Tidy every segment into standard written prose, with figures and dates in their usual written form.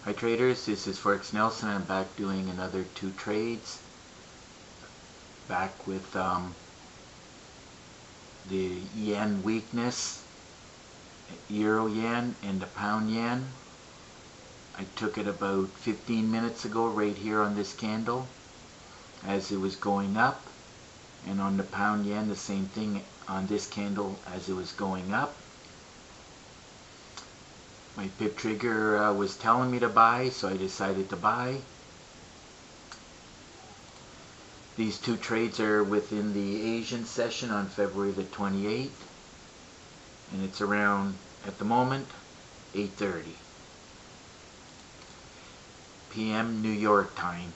Hi traders, this is Forex Nelson. I'm back doing another 2 trades. Back with the yen weakness, euro yen and the pound yen. I took it about 15 minutes ago right here on this candle as it was going up, and on the pound yen the same thing on this candle as it was going up. My pip trigger was telling me to buy, so I decided to buy. These 2 trades are within the Asian session on February the 28th, and it's around, at the moment, 8:30 p.m. New York time.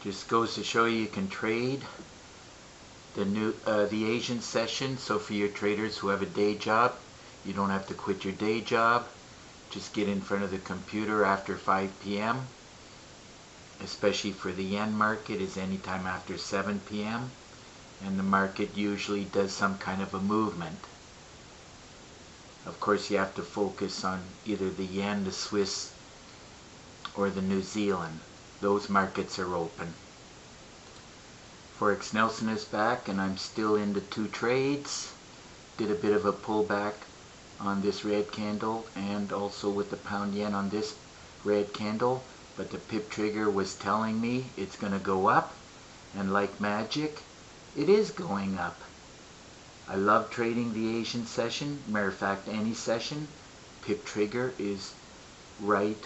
Just goes to show you can trade the Asian session. So for your traders who have a day job, you don't have to quit your day job. Just get in front of the computer after 5 p.m. Especially for the yen market is anytime after 7 p.m. and the market usually does some kind of a movement. Of course you have to focus on either the yen, the Swiss, or the New Zealand. Those markets are open. Forex Nelson is back, and I'm still into 2 trades. Did a bit of a pullback on this red candle and also with the pound yen on this red candle, but the pip trigger was telling me it's going to go up, and like magic it is going up. I love trading the Asian session. Matter of fact, any session, pip trigger is right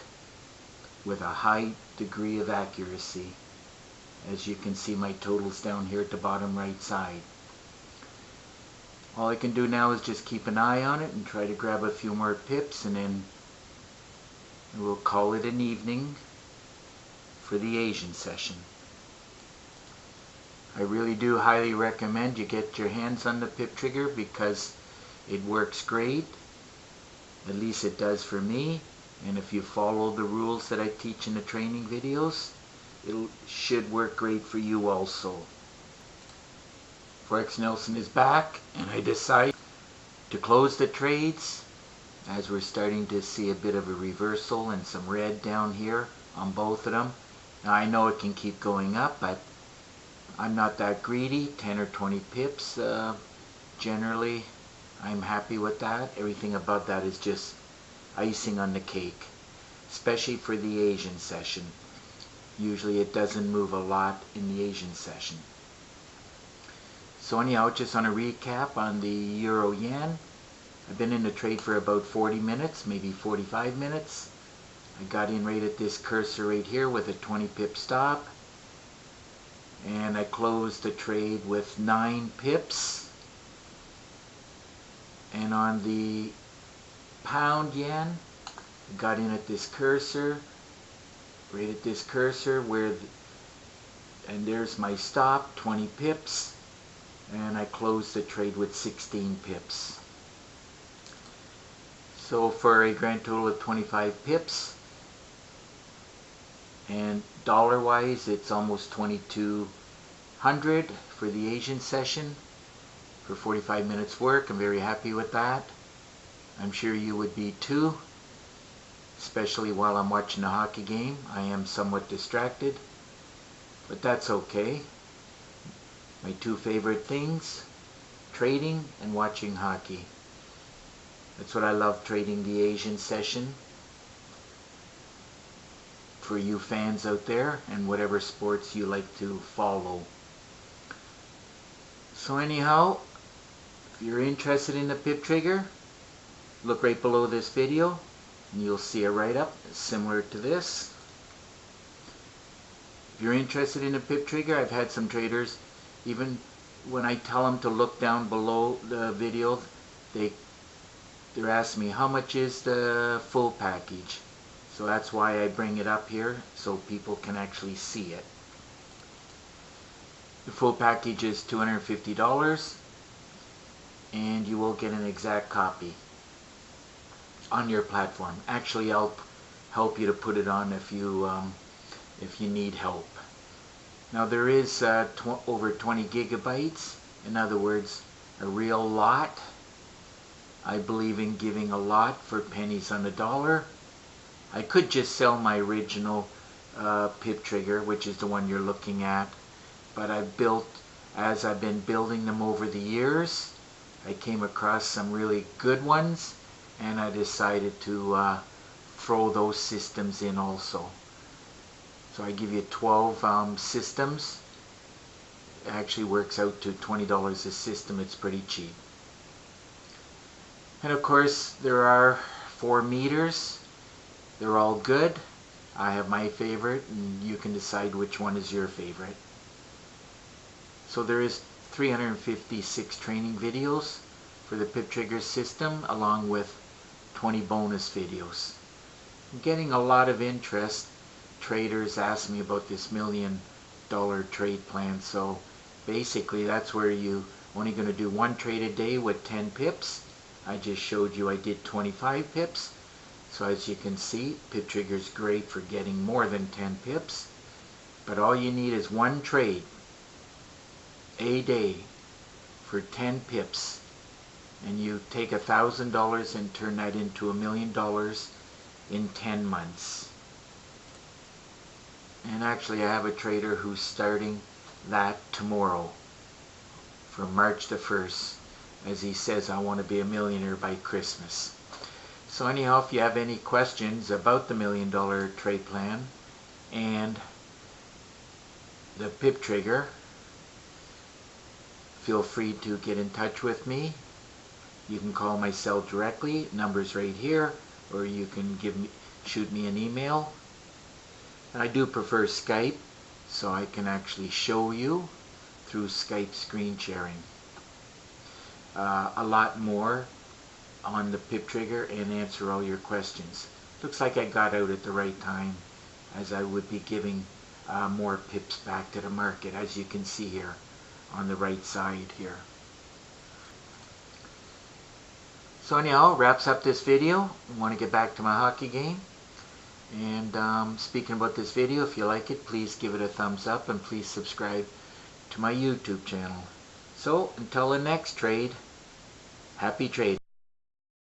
with a high degree of accuracy. As you can see, my totals down here at the bottom right side. All I can do now is just keep an eye on it and try to grab a few more pips, and then we'll call it an evening for the Asian session. I really do highly recommend you get your hands on the pip trigger because it works great. At least it does for me. And if you follow the rules that I teach in the training videos, it should work great for you also. Forex Nelson is back, and I decided to close the trades as we're starting to see a bit of a reversal and some red down here on both of them. Now I know it can keep going up, but I'm not that greedy. 10 or 20 pips generally I'm happy with that. Everything above that is just icing on the cake, especially for the Asian session. Usually it doesn't move a lot in the Asian session. So anyhow, just on a recap on the euro yen, I've been in the trade for about 40 minutes, maybe 45 minutes. I got in right at this cursor right here with a 20 pip stop, and I closed the trade with 9 pips. And on the pound yen, I got in at this cursor, right at this cursor and there's my stop, 20 pips. And I closed the trade with 16 pips. So for a grand total of 25 pips, and dollar wise it's almost 2200 for the Asian session for 45 minutes work. I'm very happy with that. I'm sure you would be too, especially while I'm watching the hockey game. I am somewhat distracted, but that's okay. My 2 favorite things, trading and watching hockey. That's what I love, trading the Asian session. For you fans out there and whatever sports you like to follow. So anyhow, if you're interested in the pip trigger, look right below this video and you'll see a write-up similar to this. If you're interested in the pip trigger, I've had some traders, even when I tell them to look down below the video, they're asking me how much is the full package. So that's why I bring it up here so people can actually see it. The full package is $250, and you will get an exact copy on your platform. Actually, I'll help you to put it on if you need help. Now there is over 20 gigabytes, in other words, a real lot. I believe in giving a lot for pennies on the dollar. I could just sell my original pip trigger, which is the one you're looking at, but as I've been building them over the years, I came across some really good ones, and I decided to throw those systems in also. So I give you 12 systems. It actually works out to $20 a system. It's pretty cheap. And of course there are 4 meters. They're all good. I have my favorite, and you can decide which one is your favorite. So there is 356 training videos for the pip trigger system, along with 20 bonus videos. I'm getting a lot of interest. Traders ask me about this $1 million trade plan. So basically that's where you only going to do 1 trade a day with 10 pips. I just showed you I did 25 pips. So as you can see, pip trigger is great for getting more than 10 pips. But all you need is 1 trade a day for 10 pips. And you take $1,000 and turn that into $1 million in 10 months. And actually I have a trader who's starting that tomorrow for March the 1st. As he says, I want to be a millionaire by Christmas. So anyhow, if you have any questions about the $1 million trade plan and the pip trigger, feel free to get in touch with me. You can call my cell directly, number's right here, or you can shoot me an email. And I do prefer Skype, so I can actually show you through Skype screen sharing a lot more on the pip trigger and answer all your questions. Looks like I got out at the right time, as I would be giving more pips back to the market, as you can see here on the right side here. So anyhow, wraps up this video. I want to get back to my hockey game. And speaking about this video, if you like it, please give it a thumbs up, and please subscribe to my YouTube channel. So until the next trade, happy trading.